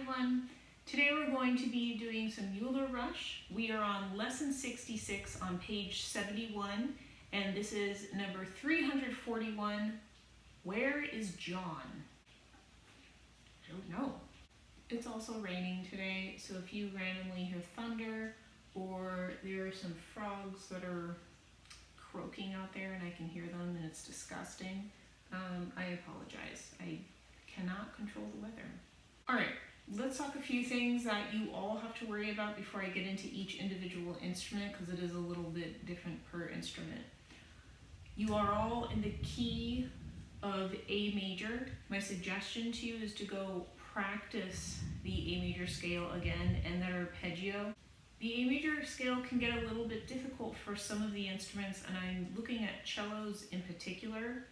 everyone. Today we're going to be doing some Muller Rusch. We are on lesson 66 on page 71, and this is number 341. Where is John? I don't know. It's also raining today, so if you randomly hear thunder or there are some frogs that are croaking out there and I can hear them and it's disgusting, I apologize. I cannot control the weather. Alright, let's talk a few things that you all have to worry about before I get into each individual instrument, because it is a little bit different per instrument. You are all in the key of A major. My suggestion to you is to go practice the A major scale again and that arpeggio. The A major scale can get a little bit difficult for some of the instruments, and I'm looking at cellos in particular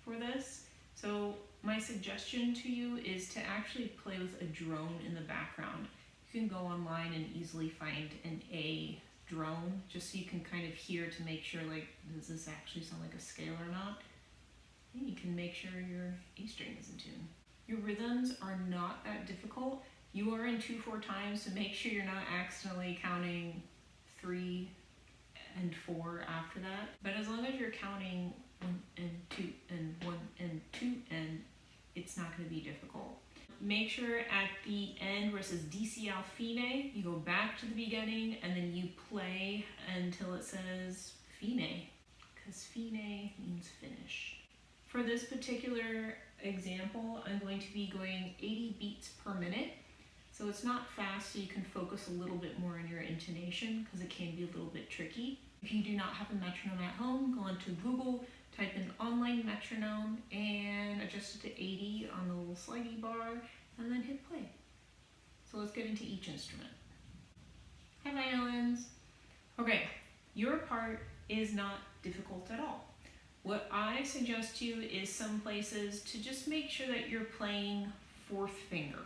for this. So my suggestion to you is to actually play with a drone in the background. You can go online and easily find an A drone, just so you can kind of hear to make sure, like, does this actually sound like a scale or not? And you can make sure your A string is in tune. Your rhythms are not that difficult. You are in 2/4 times, so make sure you're not accidentally counting 3 and 4 after that. But as long as you're counting 1 and 2 and 1 and 2, and it's not going to be difficult. Make sure at the end where it says DC al fine, you go back to the beginning and then you play until it says fine, because fine means finish. For this particular example, I'm going to be going 80 beats per minute. So it's not fast, so you can focus a little bit more on your intonation, because it can be a little bit tricky. If you do not have a metronome at home, go onto Google, type in online metronome, and adjust it to 80 on the little slidey bar, and then hit play. So let's get into each instrument. Hi violins. Okay, your part is not difficult at all. What I suggest to you is some places to just make sure that you're playing 4th finger.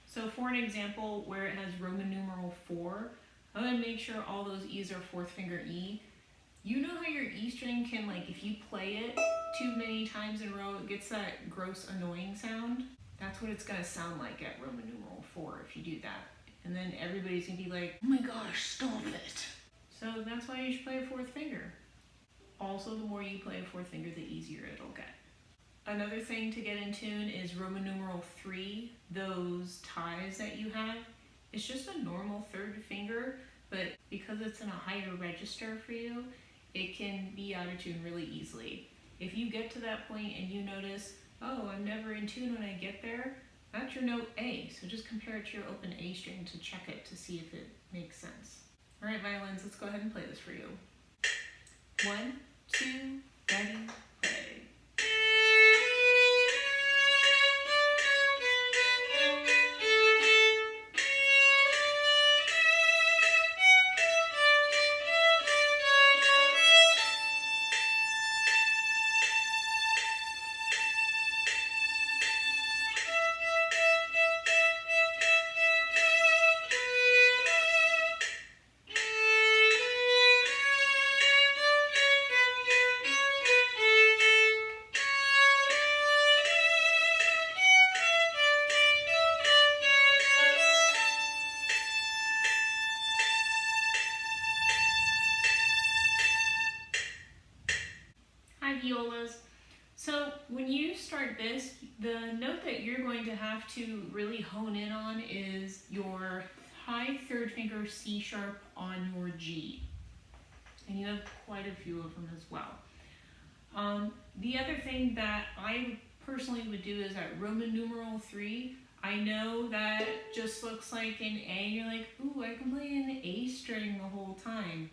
So for an example where it has Roman numeral 4, I'm going to make sure all those E's are 4th finger E. You know how your E string can, like, if you play it too many times in a row, it gets that gross annoying sound? That's what it's going to sound like at Roman numeral 4 if you do that. And then everybody's going to be like, oh my gosh, stop it. So that's why you should play a 4th finger. Also, the more you play a 4th finger, the easier it'll get. Another thing to get in tune is Roman numeral 3, those ties that you have. It's just a normal 3rd finger, but because it's in a higher register for you, it can be out of tune really easily. If you get to that point and you notice, oh, I'm never in tune when I get there, that's your note A. So just compare it to your open A string to check it to see if it makes sense. All right, violins, let's go ahead and play this for you. 1, 2, ready, play. Violas. So when you start this, the note that you're going to have to really hone in on is your high 3rd finger C sharp on your G. And you have quite a few of them as well. The other thing that I personally would do is at Roman numeral 3, I know that just looks like an A, and you're like, ooh, I can play an A string the whole time.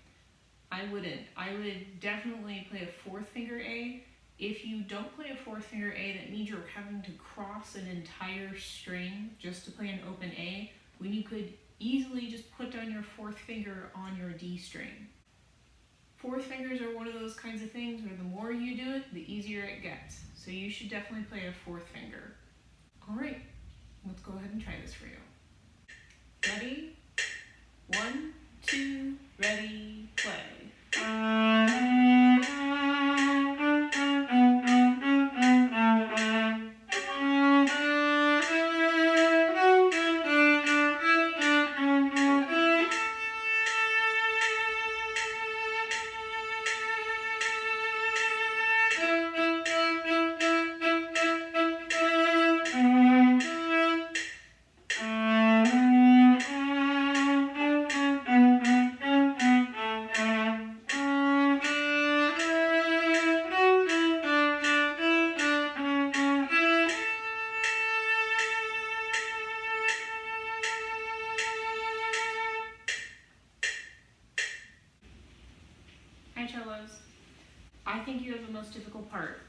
I wouldn't. I would definitely play a 4th finger A. If you don't play a 4th finger A, that means you're having to cross an entire string just to play an open A, when you could easily just put down your 4th finger on your D string. 4th fingers are one of those kinds of things where the more you do it, the easier it gets. So you should definitely play a 4th finger. All right, let's go ahead and try this for you. Ready? 1, 2, ready, play. think you have the most difficult part.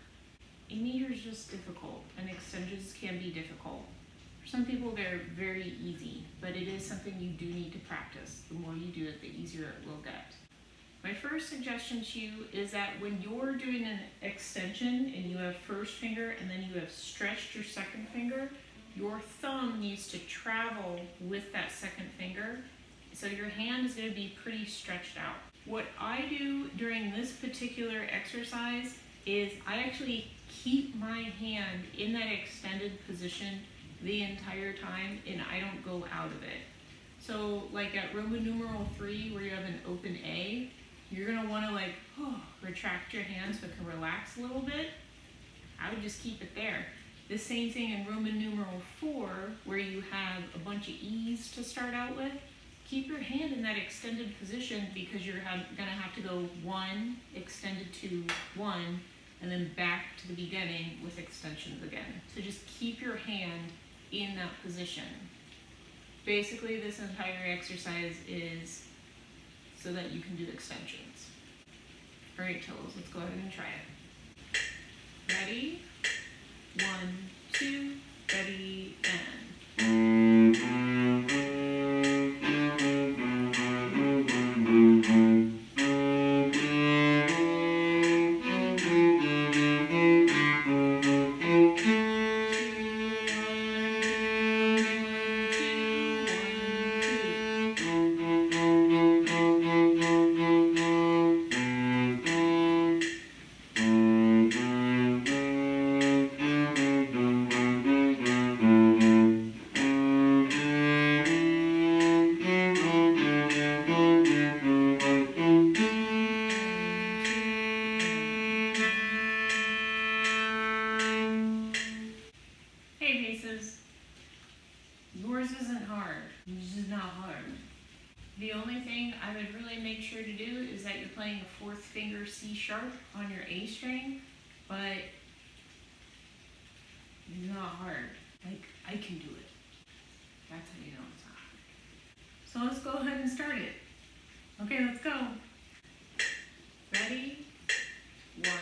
A major is just difficult, and extensions can be difficult. For some people, they're very easy, but it is something you do need to practice. The more you do it, the easier it will get. My first suggestion to you is that when you're doing an extension and you have first finger and then you have stretched your second finger, your thumb needs to travel with that second finger. So your hand is going to be pretty stretched out. What I do during this particular exercise is I actually keep my hand in that extended position the entire time and I don't go out of it. So like at Roman numeral 3 where you have an open A, you're going to want to retract your hand so it can relax a little bit. I would just keep it there. The same thing in Roman numeral 4 where you have a bunch of E's to start out with. Keep your hand in that extended position because you're going to have to go 1, extended to 1, and then back to the beginning with extensions again. So just keep your hand in that position. Basically, this entire exercise is so that you can do extensions. All right, Tills, let's go ahead and try it. Ready? 1, 2, ready, and. Yours isn't hard. Yours is not hard. The only thing I would really make sure to do is that you're playing a 4th finger C sharp on your A string, but it's not hard. Like, I can do it. That's how you know it's not hard. So let's go ahead and start it. Okay, let's go. Ready? 1,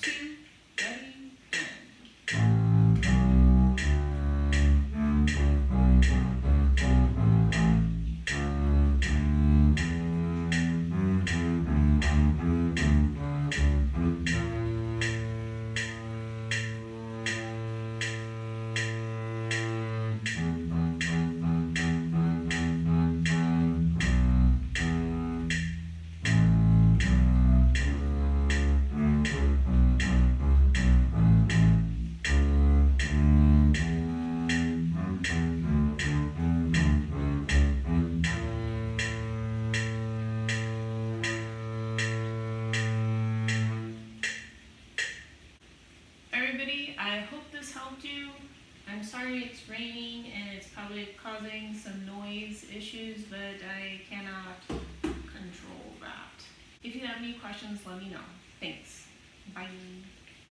2, ready, and. Everybody, I hope this helped you. I'm sorry it's raining and it's probably causing some noise issues, but I cannot control that. If you have any questions, let me know. Thanks. Bye.